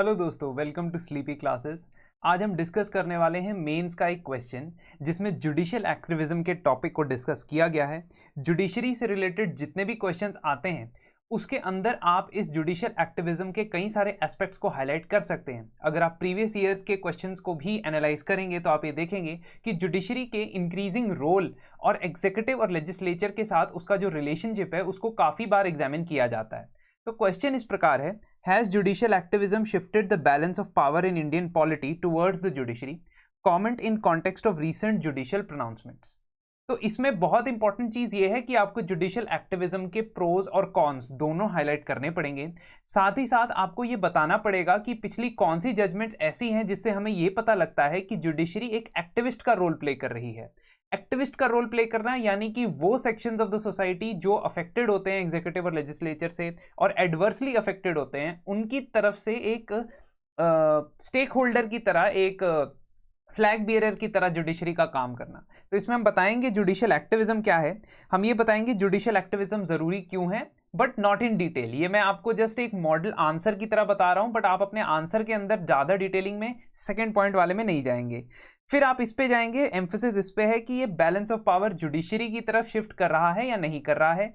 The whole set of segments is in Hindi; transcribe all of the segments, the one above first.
हेलो दोस्तों, वेलकम टू स्लीपी क्लासेस। आज हम डिस्कस करने वाले हैं मेंस का एक क्वेश्चन जिसमें जुडिशियल एक्टिविज्म के टॉपिक को डिस्कस किया गया है। जुडिशरी से रिलेटेड जितने भी क्वेश्चंस आते हैं उसके अंदर आप इस जुडिशियल एक्टिविज्म के कई सारे एस्पेक्ट्स को हाईलाइट कर सकते हैं। अगर आप प्रीवियस ईयर्स के क्वेश्चंस को भी एनालाइज करेंगे तो आप ये देखेंगे कि जुडिशरी के इंक्रीजिंग रोल और एग्जीक्यूटिव और लेजिस्लेचर के साथ उसका जो रिलेशनशिप है उसको काफ़ी बार एग्जामिन किया जाता है। तो क्वेश्चन इस प्रकार है, Has judicial activism shifted the balance of power in Indian polity towards the judiciary? Comment in context of recent judicial pronouncements. तो इसमें बहुत इंपॉर्टेंट चीज ये है कि आपको जुडिशियल एक्टिविज्म के प्रोज और कॉन्स दोनों हाईलाइट करने पड़ेंगे। साथ ही साथ आपको ये बताना पड़ेगा कि पिछली कौन सी जजमेंट्स ऐसी हैं जिससे हमें ये पता लगता है कि जुडिशरी एक एक्टिविस्ट का रोल प्ले कर रही है। एक्टिविस्ट का रोल प्ले करना यानी कि वो सेक्शंस ऑफ द सोसाइटी जो अफेक्टेड होते हैं एग्जीक्यूटिव और लेजिस्लेचर से और एडवर्सली अफेक्टेड होते हैं, उनकी तरफ से एक स्टेक होल्डर की तरह, एक फ्लैग बियरर की तरह जुडिशरी का काम करना। तो इसमें हम बताएंगे जुडिशियल एक्टिविज्म क्या है, हम ये बताएंगे जुडिशियल एक्टिविज्म जरूरी क्यों है, बट नॉट इन डिटेल। ये मैं आपको जस्ट एक मॉडल आंसर की तरह बता रहा हूं, बट आप अपने आंसर के अंदर ज्यादा डिटेलिंग में सेकंड पॉइंट वाले में नहीं जाएंगे। फिर आप इस पे जाएंगे, एम्फेसिस इस पे है कि ये बैलेंस ऑफ पावर जुडिशरी की तरफ शिफ्ट कर रहा है या नहीं कर रहा है।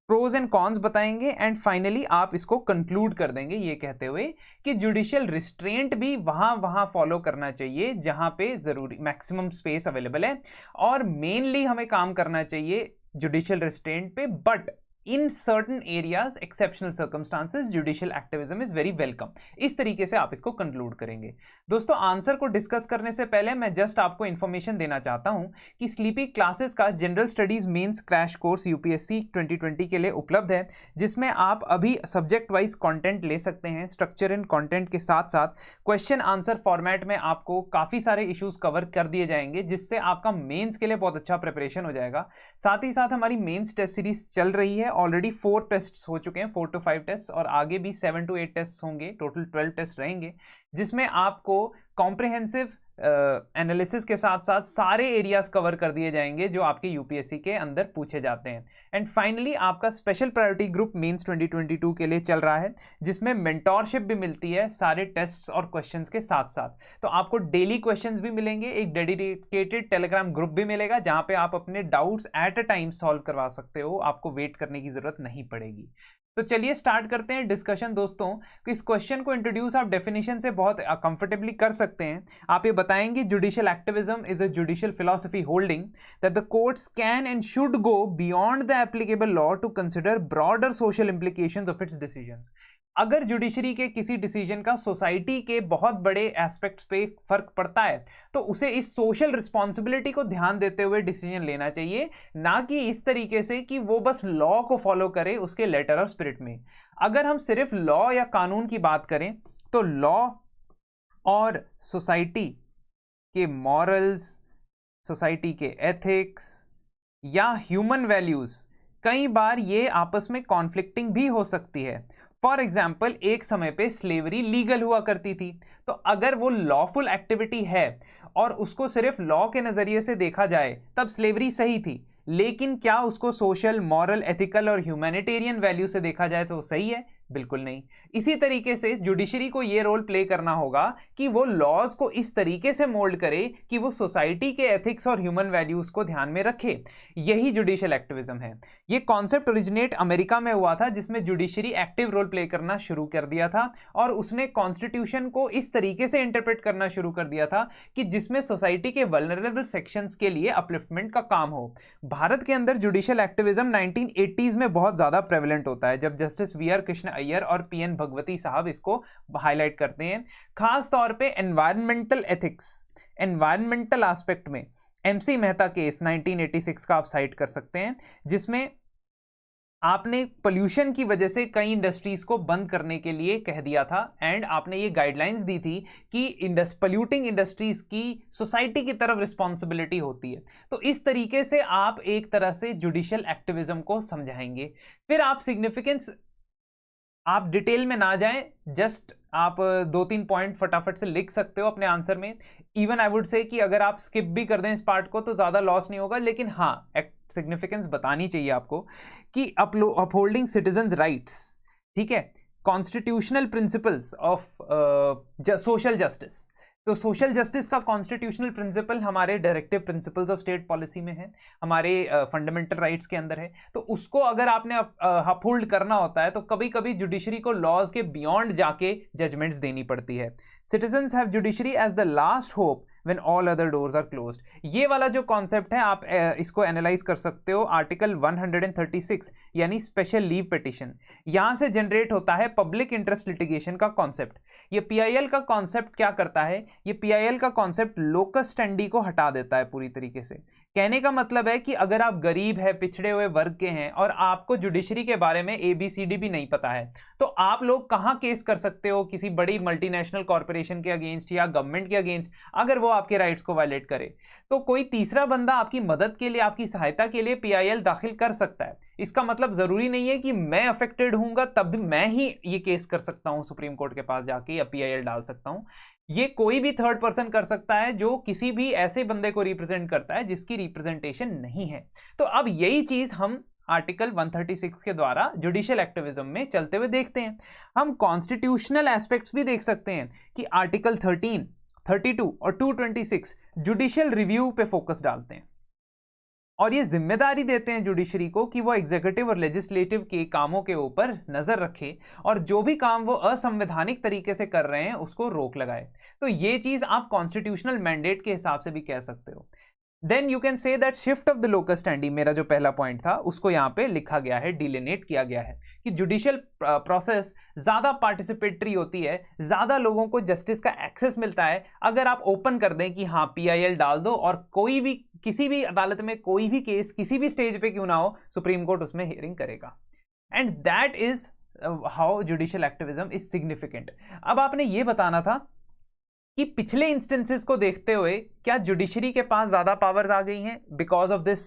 प्रोज एंड कॉन्स बताएंगे एंड फाइनली आप इसको कंक्लूड कर देंगे ये कहते हुए कि जुडिशियल रिस्ट्रेंट भी वहां फॉलो करना चाहिए जहां पे जरूरी मैक्सिमम स्पेस अवेलेबल है, और मेनली हमें काम करना चाहिए जुडिशियल रिस्ट्रेंट पे, but in certain areas exceptional circumstances judicial activism is very welcome. इस तरीके से आप इसको कंक्लूड करेंगे। दोस्तों, आंसर को डिस्कस करने से पहले मैं जस्ट आपको इंफॉर्मेशन देना चाहता हूं कि स्लीपी क्लासेस का general studies mains crash course UPSC 2020 के लिए उपलब्ध है, जिसमें आप अभी सब्जेक्ट वाइज कंटेंट ले सकते हैं। स्ट्रक्चर एंड कंटेंट के साथ साथ क्वेश्चन आंसर फॉर्मेट में आपको काफी सारे इश्यूज कवर कर दिए जाएंगे, जिससे आपका मेंस के लिए बहुत अच्छा प्रिपरेशन हो जाएगा। साथ ही साथ हमारी मेंस टेस्ट सीरीज चल रही है, ऑलरेडी 4 टेस्ट हो चुके हैं, 4 to 5 टेस्ट, और आगे भी 7 to 8 टेस्ट होंगे, टोटल 12 टेस्ट रहेंगे, जिसमें आपको कॉम्प्रिहेंसिव एनालिसिस के साथ साथ सारे एरियाज कवर कर दिए जाएंगे जो आपके यूपीएससी के अंदर पूछे जाते हैं। एंड फाइनली आपका स्पेशल प्रायोरिटी ग्रुप मेंस 2022 के लिए चल रहा है, जिसमें मेंटोरशिप भी मिलती है सारे टेस्ट्स और क्वेश्चंस के साथ साथ। तो आपको डेली क्वेश्चंस भी मिलेंगे, एक डेडिकेटेड टेलीग्राम ग्रुप भी मिलेगा जहां पे आप अपने doubts at a time solve करवा सकते हो, आपको वेट करने की जरूरत नहीं पड़ेगी। तो चलिए स्टार्ट करते हैं डिस्कशन। दोस्तों, कि इस क्वेश्चन को इंट्रोड्यूस आप डेफिनेशन से बहुत कंफर्टेबली कर सकते हैं। आप ये बताएंगे, judicial activism is a judicial philosophy holding that the courts can and should go beyond the applicable law to consider broader social implications of its decisions. अगर जुडिशरी के किसी डिसीजन का सोसाइटी के बहुत बड़े एस्पेक्ट्स पे फर्क पड़ता है तो उसे इस सोशल रिस्पॉन्सिबिलिटी को ध्यान देते हुए डिसीजन लेना चाहिए, ना कि इस तरीके से कि वो बस लॉ को फॉलो करे उसके लेटर और स्पिरिट में। अगर हम सिर्फ लॉ या कानून की बात करें तो लॉ और सोसाइटी के मॉरल्स, सोसाइटी के एथिक्स या ह्यूमन वैल्यूज, कई बार ये आपस में कॉन्फ्लिक्टिंग भी हो सकती है। फॉर एग्जाम्पल, एक समय पे स्लेवरी लीगल हुआ करती थी, तो अगर वो लॉफुल एक्टिविटी है और उसको सिर्फ लॉ के नजरिए से देखा जाए तब स्लेवरी सही थी, लेकिन क्या उसको सोशल, मॉरल, एथिकल और ह्यूमैनिटेरियन वैल्यू से देखा जाए तो सही है? बिल्कुल नहीं। इसी तरीके से जुडिशरी को यह रोल प्ले करना होगा कि वो लॉज को इस तरीके से मोल्ड करे कि वो सोसाइटी के एथिक्स और ह्यूमन वैल्यूज को ध्यान में रखे। यही जुडिशियल एक्टिविज्म है। ये कॉन्सेप्ट ओरिजिनेट अमेरिका में हुआ था, जिसमें जुडिशरी एक्टिव रोल प्ले करना शुरू कर दिया था और उसने कॉन्स्टिट्यूशन को इस तरीके से इंटरप्रेट करना शुरू कर दिया था कि जिसमें सोसाइटी के वल्नरेबल सेक्शंस के लिए अपलिफ्टमेंट का काम हो। भारत के अंदर जुडिशियल एक्टिविज्म 1980s में बहुत ज्यादा प्रेवलेंट होता है, जब जस्टिस वी.आर. कृष्ण अय्यर और पी.एन. भगवती साहब इसको हाईलाइट करते हैं। खास तौर पे एनवायरमेंटल एथिक्स, एनवायरमेंटल एस्पेक्ट में एमसी मेहता केस 1986 का आप साइट कर सकते हैं, जिसमें आपने पोल्यूशन की वजह से कई इंडस्ट्रीज को बंद करने के लिए कह दिया था एंड आपने ये गाइडलाइंस दी थी कि पोल्यूटिंग इंडस्ट्रीज की सोसाइटी की तरफ रिस्पॉन्सिबिलिटी होती है। तो इस तरीके से आप एक तरह से जुडिशियल एक्टिविज्म को समझाएंगे। फिर आप सिग्निफिकेंस, आप डिटेल में ना जाएं, जस्ट आप 2-3 पॉइंट फटाफट से लिख सकते हो अपने आंसर में। इवन आई वुड से कि अगर आप स्किप भी कर दें इस पार्ट को तो ज्यादा लॉस नहीं होगा, लेकिन हाँ, सिग्निफिकेंस बतानी चाहिए आपको कि अपहोल्डिंग सिटीजन्स राइट्स, ठीक है, constitutional principles of social justice. तो सोशल जस्टिस का कॉन्स्टिट्यूशनल प्रिंसिपल हमारे directive principles of state policy में है, हमारे फंडामेंटल राइट्स के अंदर है। तो उसको अगर आपने अपहोल्ड करना होता है तो कभी कभी जुडिशरी को लॉज के बियॉन्ड जाके जजमेंट्स देनी पड़ती है। Citizens have judiciary as the last hope when all other doors are closed। ये वाला जो कॉन्सेप्ट है आप इसको एनालाइज कर सकते हो आर्टिकल 136 यानी स्पेशल लीव पिटिशन। यहां से जनरेट होता है पब्लिक इंटरेस्ट लिटिगेशन का कॉन्सेप्ट। ये पीआईएल का कॉन्सेप्ट क्या करता है, ये पीआईएल का कॉन्सेप्ट लोकस स्टैंडी को हटा देता है पूरी तरीके से। कहने का मतलब है कि अगर आप गरीब है, पिछड़े हुए वर्ग के हैं और आपको जुडिशरी के बारे में ABCD भी नहीं पता है, तो आप लोग कहां केस कर सकते हो किसी बड़ी मल्टीनेशनल कॉर्पोरेशन के अगेंस्ट या गवर्नमेंट के अगेंस्ट अगर वो आपके राइट्स को वायलेट करे। तो कोई तीसरा बंदा आपकी मदद के लिए, आपकी सहायता के लिए पीआईएल दाखिल कर सकता है। इसका मतलब जरूरी नहीं है कि मैं अफेक्टेड हूंगा तब भी मैं ही ये केस कर सकता हूं सुप्रीम कोर्ट के पास जाके या पीआईएल डाल सकता हूं। ये कोई भी थर्ड पर्सन कर सकता है जो किसी भी ऐसे बंदे को रिप्रेजेंट करता है जिसकी रिप्रेजेंटेशन नहीं है। तो अब यही चीज हम आर्टिकल 136 के द्वारा जुडिशियल एक्टिविज्म में चलते हुए देखते हैं। हम कॉन्स्टिट्यूशनल एस्पेक्ट्स भी देख सकते हैं कि आर्टिकल 13, 32 और 226 जुडिशियल रिव्यू पे फोकस डालते हैं और ये जिम्मेदारी देते हैं जुडिशरी को कि वो एग्जीक्यूटिव और लेजिस्लेटिव के कामों के ऊपर नजर रखे और जो भी काम वो असंवैधानिक तरीके से कर रहे हैं उसको रोक लगाए। तो ये चीज आप कॉन्स्टिट्यूशनल मैंडेट के हिसाब से भी कह सकते हो। Then you can say that shift of the locus standi, मेरा जो पहला पॉइंट था उसको यहाँ पे लिखा गया है, डिलिनेट किया गया है कि जुडिशियल प्रोसेस ज्यादा पार्टिसिपेटरी होती है, ज्यादा लोगों को जस्टिस का एक्सेस मिलता है अगर आप ओपन कर दें कि हाँ पीआईएल डाल दो और कोई भी किसी भी अदालत में कोई भी केस किसी भी स्टेज पे क्यों ना हो सुप्रीम कोर्ट उसमें हियरिंग करेगा। And that is how judicial activism is significant. अब आपने ये बताना था कि पिछले इंस्टेंसेस को देखते हुए क्या जुडिशरी के पास ज्यादा पावर्स आ गई हैं because of this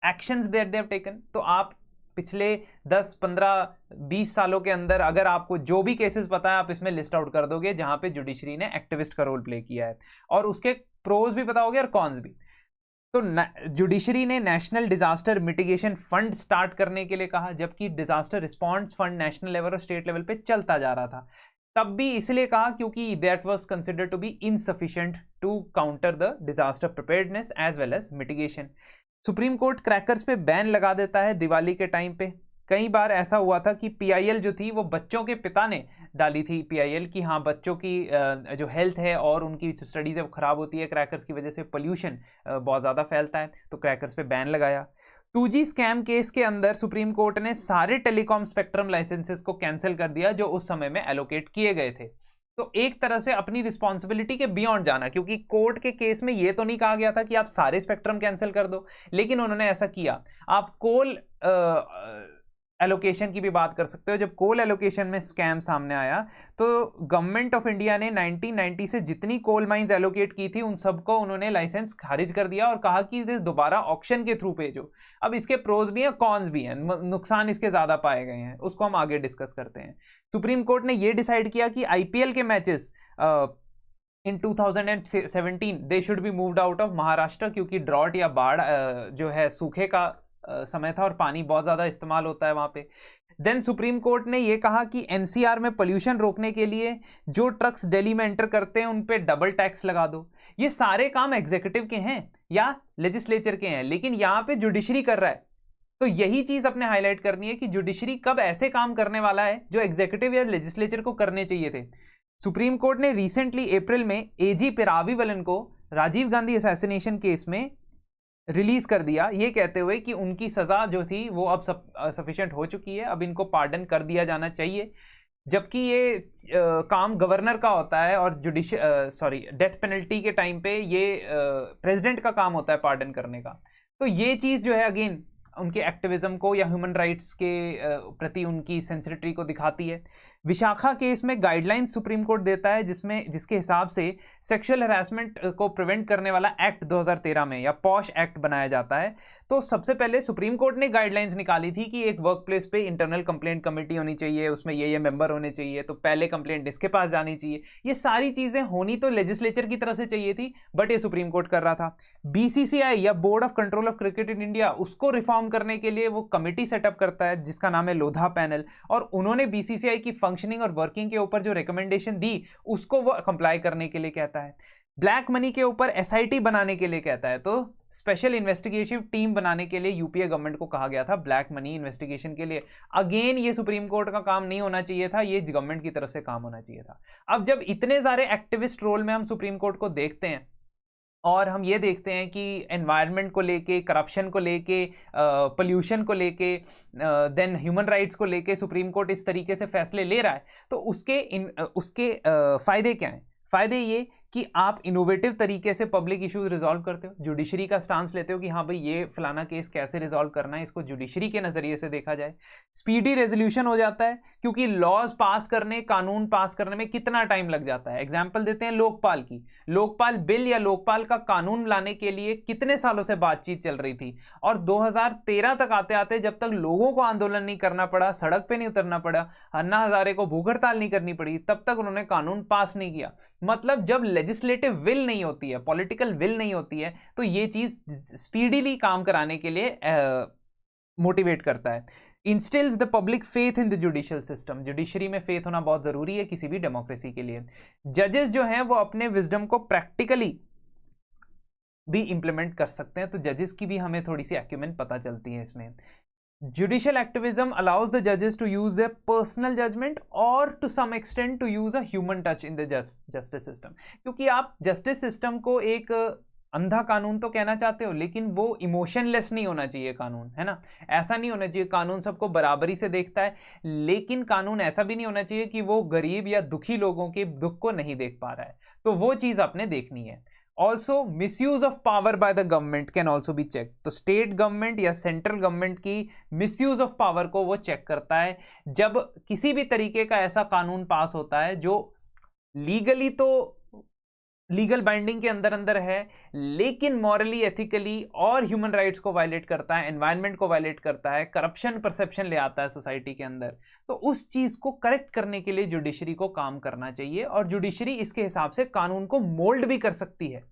actions that they have taken. तो आप पिछले 10, 15, 20 सालों के अंदर अगर आपको जो भी केसेस पता है आप इसमें लिस्ट आउट कर दोगे जहां पे जुडिशरी ने एक्टिविस्ट का रोल प्ले किया है और उसके प्रोज भी बताओगे और कॉन्स भी। तो जुडिशरी ने national disaster mitigation fund start करने के लिए कहा, जबकि disaster response fund national level और स्टेट लेवल पे चलता जा रहा था। तब भी इसलिए कहा क्योंकि that was considered to be insufficient to counter the disaster preparedness as well as mitigation. Supreme court crackers पे बैन लगा देता है दिवाली के टाइम पे। कई बार ऐसा हुआ था कि पीआईएल जो थी वो बच्चों के पिता ने डाली थी पीआईएल कि हाँ बच्चों की जो हेल्थ है और उनकी स्टडीज है वो खराब होती है, क्रैकर्स की वजह से पोल्यूशन बहुत ज़्यादा फैलता है, तो क्रैकर्स पे बैन लगाया। 2G स्कैम केस के अंदर सुप्रीम कोर्ट ने सारे टेलीकॉम स्पेक्ट्रम लाइसेंसेस को कैंसिल कर दिया जो उस समय में एलोकेट किए गए थे। तो एक तरह से अपनी रिस्पॉन्सिबिलिटी के बियॉन्ड जाना, क्योंकि कोर्ट के केस में यह तो नहीं कहा गया था कि आप सारे स्पेक्ट्रम कैंसिल कर दो, लेकिन उन्होंने ऐसा किया। आप कोल एलोकेशन की भी बात कर सकते हो। जब कोल एलोकेशन में स्कैम सामने आया तो गवर्नमेंट ऑफ इंडिया ने 1990 से जितनी कोल माइंस एलोकेट की थी उन सबको उन्होंने लाइसेंस खारिज कर दिया और कहा कि इसे दोबारा ऑक्शन के थ्रू भेजो। अब इसके प्रोज भी हैं, कॉन्स भी हैं, नुकसान इसके ज्यादा पाए गए हैं, उसको हम आगे डिस्कस करते हैं। सुप्रीम कोर्ट ने यह डिसाइड किया कि आईपीएल के matches in 2017 they should be moved out of Maharashtra, क्योंकि ड्रॉट या बाढ़ जो है सूखे का समय था और पानी बहुत ज्यादा इस्तेमाल होता है वहां पे। देन सुप्रीम कोर्ट ने यह कहा कि एनसीआर में पोल्यूशन रोकने के लिए जो ट्रक्स दिल्ली में एंटर करते हैं उन पे डबल टैक्स लगा दो। ये सारे काम एग्जीक्यूटिव के हैं या लेजिस्लेचर के हैं, लेकिन यहां पे जुडिशरी कर रहा है। तो यही चीज अपने हाईलाइट करनी है कि जुडिशरी कब ऐसे काम करने वाला है जो एग्जीक्यूटिव या लेजिस्लेचर को करने चाहिए थे। सुप्रीम कोर्ट ने रिसेंटली अप्रैल में एजी पिरावीवलन को राजीव गांधी असैसिनेशन केस में रिलीज कर दिया, ये कहते हुए कि उनकी सजा जो थी वो अब सफिशिएंट हो चुकी है, अब इनको पार्डन कर दिया जाना चाहिए। जबकि ये काम गवर्नर का होता है और डेथ पेनल्टी के टाइम पे ये प्रेसिडेंट का काम होता है पार्डन करने का। तो ये चीज जो है अगेन उनके एक्टिविज्म को या ह्यूमन राइट्स के प्रति उनकी सेंसिटिविटी को दिखाती है। विशाखा केस में गाइडलाइंस सुप्रीम कोर्ट देता है जिसके हिसाब से सेक्सुअल हरासमेंट को प्रिवेंट करने वाला एक्ट 2013 में या पॉश एक्ट बनाया जाता है। तो सबसे पहले सुप्रीम कोर्ट ने गाइडलाइंस निकाली थी कि एक वर्क प्लेस पे इंटरनल कंप्लेंट कमेटी होनी चाहिए, उसमें ये मेंबर होने चाहिए, तो पहले कंप्लेंट इसके पास जानी चाहिए। ये सारी चीजें होनी तो लेजिस्लेचर की तरफ से चाहिए थी, बट ये सुप्रीम कोर्ट कर रहा था। बीसीसीआई या board of control of cricket in India, उसको रिफॉर्म रिफॉर्म करने के लिए वो कमिटी सेटअप करता है जिसका नाम है लोधा पैनल, और उन्होंने बीसीसीआई की फंक्शनिंग और वर्किंग के ऊपर जो रिकमेंडेशन दी उसको वो कंप्लाई करने के लिए कहता है। ब्लैक मनी के ऊपर एसआईटी बनाने के लिए कहता है, तो स्पेशल इन्वेस्टिगेटिव टीम बनाने के लिए यूपीए गवर्नमेंट को कहा गया था ब्लैक मनी इन्वेस्टिगेशन के लिए। अगेन ये सुप्रीम कोर्ट का काम नहीं होना चाहिए था, ये गवर्नमेंट की तरफ से काम होना चाहिए था। अब जब इतने सारे एक्टिविस्ट रोल में हम सुप्रीम कोर्ट को देखते हैं और हम ये देखते हैं कि एनवायरनमेंट को लेके, करप्शन को लेके, पोल्यूशन को लेके, देन ह्यूमन राइट्स को लेके सुप्रीम कोर्ट इस तरीके से फैसले ले रहा है, तो उसके फायदे क्या हैं? फायदे ये कि आप इनोवेटिव तरीके से पब्लिक इश्यूज रिजॉल्व करते हो, जुडिशरी का स्टांस लेते हो कि हाँ भाई ये फलाना केस कैसे रिजॉल्व करना है, इसको जुडिशरी के नजरिए से देखा जाए। स्पीडी रेजोल्यूशन हो जाता है क्योंकि लॉज पास करने, कानून पास करने में कितना टाइम लग जाता है। एग्जांपल देते हैं लोकपाल की। लोकपाल बिल या लोकपाल का कानून लाने के लिए कितने सालों से बातचीत चल रही थी, और 2013 तक आते आते जब तक लोगों को आंदोलन नहीं करना पड़ा, सड़क पे नहीं उतरना पड़ा, अन्ना हजारे को भूख हड़ताल नहीं करनी पड़ी, तब तक उन्होंने कानून पास नहीं किया। मतलब जब लेजिस्लेटिव विल नहीं होती है, पॉलिटिकल विल नहीं होती है, तो ये चीज स्पीडीली काम कराने के लिए मोटिवेट करता है। Instils the public faith in the judicial system. Judiciary में फेथ होना बहुत जरूरी है किसी भी डेमोक्रेसी के लिए। जजेस जो हैं वो अपने विजडम को प्रैक्टिकली भी इंप्लीमेंट कर सकते हैं, तो जजेस की भी हमें थोड़ी सी एक्यूमेन पता चलती है इसमें। Judicial activism allows the judges to use their personal judgment or to some extent to use a human touch in the justice system। क्योंकि आप justice system को एक अंधा कानून तो कहना चाहते हो, लेकिन वो इमोशनलेस नहीं होना चाहिए कानून, है ना। ऐसा नहीं होना चाहिए कानून सबको बराबरी से देखता है, लेकिन कानून ऐसा भी नहीं होना चाहिए कि वो गरीब या दुखी लोगों के दुख को नहीं देख पा रहा है, तो वो चीज आपने देखनी है। Also misuse of power by the government can also be check. तो स्टेट गवर्नमेंट या सेंट्रल गवर्नमेंट की मिसयूज ऑफ पावर को वो चेक करता है जब किसी भी तरीके का ऐसा कानून पास होता है जो लीगली तो लीगल बाइंडिंग के अंदर है, लेकिन मॉरली, एथिकली और ह्यूमन राइट्स को वायलेट करता है, एनवायरनमेंट को वायलेट करता है, करप्शन परसेप्शन ले आता है सोसाइटी के अंदर। तो उस चीज को करेक्ट करने के लिए जुडिशरी को काम करना चाहिए, और जुडिशरी इसके हिसाब से कानून को मोल्ड भी कर सकती है।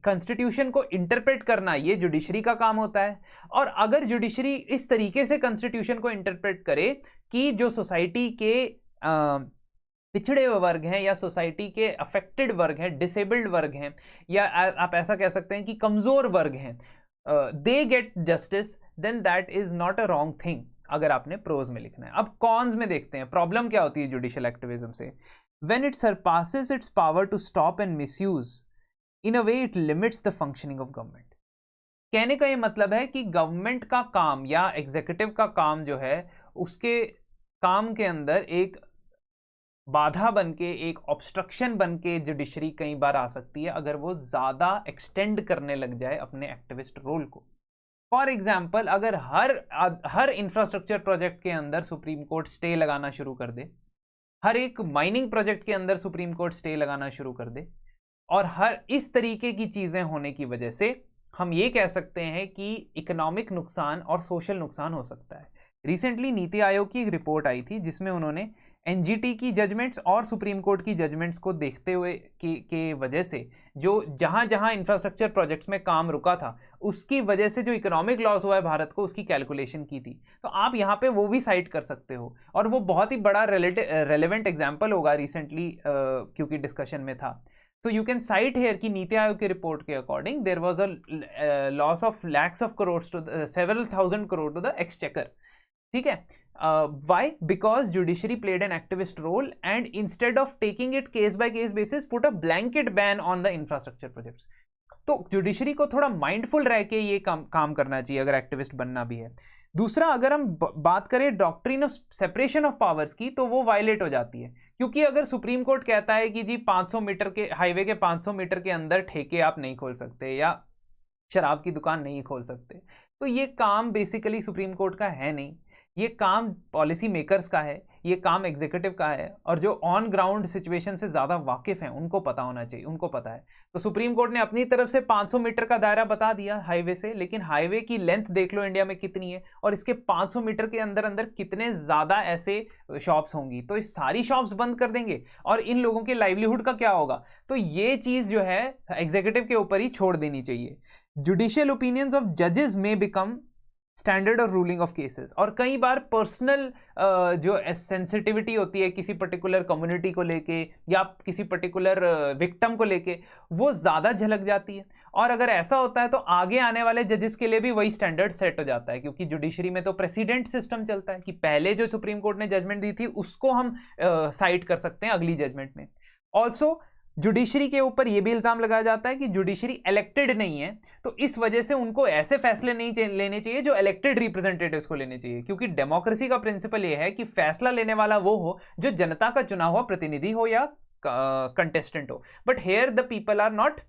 कॉन्स्टिट्यूशन को इंटरप्रेट करना ये जुडिशरी का काम होता है, और अगर जुडिशरी इस तरीके से कॉन्स्टिट्यूशन को इंटरप्रेट करे कि जो सोसाइटी के पिछड़े हुए वर्ग हैं या सोसाइटी के अफेक्टेड वर्ग हैं, डिसेबल्ड वर्ग हैं, या आप ऐसा कह सकते हैं कि कमजोर वर्ग हैं, they get justice, then that is not a wrong thing, अगर आपने प्रोज में लिखना है। अब कॉन्स में देखते हैं प्रॉब्लम क्या होती है जुडिशियल एक्टिविज्म से। When it surpasses its power to stop and misuse, in a way it limits the functioning of government. कहने का ये मतलब है कि गवर्नमेंट का काम या एग्जीक्यूटिव का काम जो है, उसके काम के अंदर एक बाधा बनके, एक ऑब्स्ट्रक्शन बनके जुडिशरी कई बार आ सकती है अगर वो ज्यादा एक्सटेंड करने लग जाए अपने एक्टिविस्ट रोल को। फॉर एग्जाम्पल, अगर हर इंफ्रास्ट्रक्चर प्रोजेक्ट के अंदर सुप्रीम कोर्ट स्टे लगाना शुरू कर दे, हर एक माइनिंग प्रोजेक्ट के अंदर सुप्रीम कोर्ट स्टे लगाना शुरू कर दे, और हर इस तरीके की चीजें होने की वजह से हम ये कह सकते हैं कि इकोनॉमिक नुकसान और सोशल नुकसान हो सकता है। रिसेंटली नीति आयोग की एक रिपोर्ट आई थी जिसमें उन्होंने एनजीटी की जजमेंट्स और सुप्रीम कोर्ट की जजमेंट्स को देखते हुए के वजह से जो जहां जहां इंफ्रास्ट्रक्चर प्रोजेक्ट्स में काम रुका था, उसकी वजह से जो इकोनॉमिक लॉस हुआ है भारत को, उसकी कैलकुलेशन की थी। तो आप यहां पे वो भी साइट कर सकते हो, और वो बहुत ही बड़ा रेलेवेंट एग्जाम्पल होगा रिसेंटली क्योंकि डिस्कशन में था। So you can cite here कि नीति आयोग की रिपोर्ट के according there was a loss of lakhs of crores to several thousand crore to the exchequer। ठीक है, why? Because judiciary played an activist role and instead of taking it case by case basis put a blanket ban on the infrastructure projects। तो जुडिशरी को थोड़ा माइंडफुल रह के ये काम करना चाहिए अगर एक्टिविस्ट बनना भी है। दूसरा, अगर हम बात करें doctrine of separation of powers की, तो वो वायलेट हो जाती है, क्योंकि अगर सुप्रीम कोर्ट कहता है कि जी 500 मीटर के हाईवे के 500 मीटर के अंदर ठेके आप नहीं खोल सकते या शराब की दुकान नहीं खोल सकते, तो ये काम बेसिकली सुप्रीम कोर्ट का है नहीं, ये काम पॉलिसी मेकर्स का है, ये काम एग्जीक्यूटिव का है, और जो ऑन ग्राउंड सिचुएशन से ज़्यादा वाकिफ हैं उनको पता होना चाहिए, उनको पता है। तो सुप्रीम कोर्ट ने अपनी तरफ से 500 मीटर का दायरा बता दिया हाईवे से, लेकिन हाईवे की लेंथ देख लो इंडिया में कितनी है, और इसके 500 मीटर के अंदर अंदर कितने ज़्यादा ऐसे शॉप्स होंगी, तो इस सारी शॉप्स बंद कर देंगे और इन लोगों के लाइवलीहुड का क्या होगा। तो ये चीज़ जो है एग्जीक्यूटिव के ऊपर ही छोड़ देनी चाहिए। जुडिशियल ओपिनियंस ऑफ जजेस में बिकम स्टैंडर्ड और रूलिंग ऑफ केसेस, और कई बार पर्सनल जो सेंसिटिविटी होती है किसी पर्टिकुलर कम्युनिटी को लेके या किसी पर्टिकुलर विक्टिम को लेके, वो ज़्यादा झलक जाती है। और अगर ऐसा होता है तो आगे आने वाले जजेस के लिए भी वही स्टैंडर्ड सेट हो जाता है, क्योंकि जुडिशरी में तो प्रेसिडेंट सिस्टम चलता है कि पहले जो सुप्रीम कोर्ट ने जजमेंट दी थी उसको हम साइट कर सकते हैं अगली जजमेंट में। ऑल्सो जुडिशरी के ऊपर यह भी इल्जाम लगाया जाता है कि जुडिशरी इलेक्टेड नहीं है, तो इस वजह से उनको ऐसे फैसले नहीं लेने चाहिए जो इलेक्टेड रिप्रेजेंटेटिव्स को लेने चाहिए, क्योंकि डेमोक्रेसी का प्रिंसिपल यह है कि फैसला लेने वाला वो हो जो जनता का चुना हुआ प्रतिनिधि हो या कंटेस्टेंट हो। But here the people are not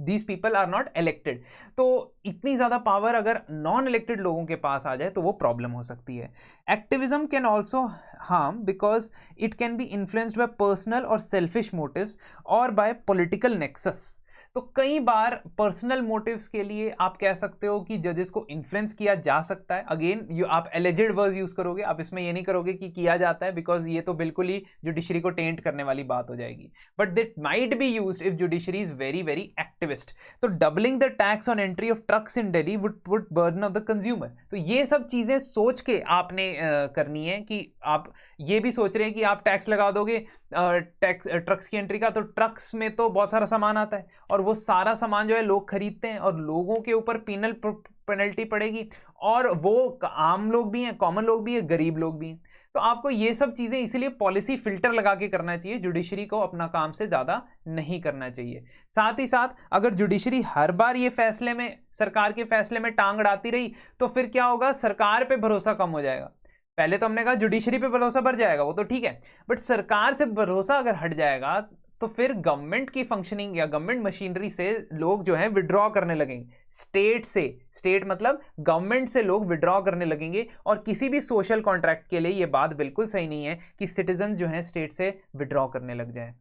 these people are not elected। तो इतनी ज़्यादा पावर अगर नॉन इलेक्टेड लोगों के पास आ जाए तो वो प्रॉब्लम हो सकती है। Activism can also harm because it can be influenced by personal और सेल्फिश मोटिव्स और बाय पॉलिटिकल नेक्सस। तो कई बार पर्सनल मोटिव्स के लिए आप कह सकते हो कि जजेस को इन्फ्लुएंस किया जा सकता है। अगेन आप एलिजिड वर्ड यूज करोगे, आप इसमें ये नहीं करोगे कि किया जाता है, बिकॉज ये तो बिल्कुल ही जुडिशरी को टेंट करने वाली बात हो जाएगी। But that might be used if judiciary is very very activist. तो doubling the tax on entry of trucks in Delhi would put burden of the consumer. तो ये सब चीजें सोच के आपने करनी है कि आप ये भी सोच रहे हैं कि आप टैक्स लगा दोगे टैक्स ट्रक्स की एंट्री का, तो ट्रक्स में तो बहुत सारा सामान आता है और वो सारा सामान जो है लोग खरीदते हैं और लोगों के ऊपर पेनल्टी पड़ेगी, और वो आम लोग भी हैं, कॉमन लोग भी हैं, गरीब लोग भी हैं। तो आपको ये सब चीजें इसलिए पॉलिसी फिल्टर लगा के करना चाहिए, जुडिशरी को अपना काम से ज्यादा नहीं करना चाहिए। साथ ही साथ अगर जुडिशरी हर बार ये फैसले में सरकार के फैसले में टांग अड़ाती रही तो फिर क्या होगा, सरकार पे भरोसा कम हो जाएगा। पहले तो हमने कहा जुडिशरी पे भरोसा बढ़ जाएगा, वो तो ठीक है, बट सरकार से भरोसा अगर हट जाएगा तो फिर गवर्नमेंट की फंक्शनिंग या गवर्नमेंट मशीनरी से लोग जो है विड्रॉ करने लगेंगे, स्टेट से, स्टेट मतलब गवर्नमेंट से लोग विड्रॉ करने लगेंगे। और किसी भी सोशल कॉन्ट्रैक्ट के लिए ये बात बिल्कुल सही नहीं है कि सिटीजन जो है स्टेट से विड्रॉ करने लग जाए।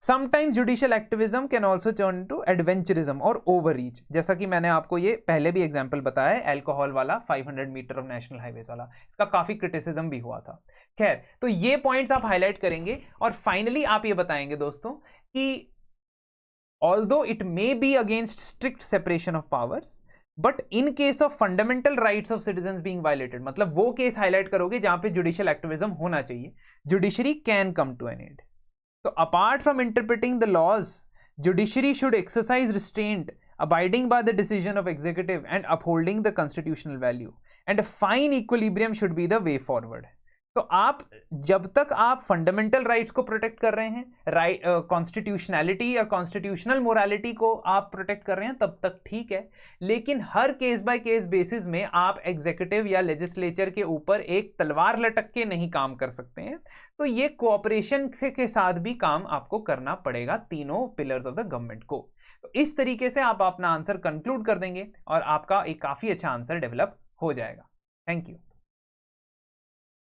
Sometimes judicial activism can also turn into adventurism और overreach, जैसा कि मैंने आपको ये पहले भी एग्जांपल बताया है अल्कोहल वाला 500 मीटर ऑफ नेशनल हाईवेज वाला, इसका काफी क्रिटिसिज्म भी हुआ था। खैर, तो ये पॉइंट्स आप हाईलाइट करेंगे और फाइनली आप ये बताएंगे दोस्तों कि although it may be against strict separation of powers, but in case of fundamental rights of citizens being violated, मतलब वो केस हाईलाइट करोगे जहां पे जुडिशियल एक्टिविज्म होना चाहिए, judiciary can come to an aid. So apart from interpreting the laws, judiciary should exercise restraint, abiding by the decision of executive and upholding the constitutional value, and a fine equilibrium should be the way forward। तो आप जब तक आप फंडामेंटल राइट्स को प्रोटेक्ट कर रहे हैं, कॉन्स्टिट्यूशनैलिटी या कॉन्स्टिट्यूशनल मोरालिटी को आप प्रोटेक्ट कर रहे हैं, तब तक ठीक है। लेकिन हर केस बाय केस बेसिस में आप एग्जीक्यूटिव या लेजिस्लेचर के ऊपर एक तलवार लटक के नहीं काम कर सकते हैं। तो ये कोऑपरेशन के साथ भी काम आपको करना पड़ेगा तीनों पिलर्स ऑफ द गवर्नमेंट को। तो इस तरीके से आप अपना आंसर कंक्लूड कर देंगे और आपका एक काफी अच्छा आंसर डेवलप हो जाएगा। Thank you.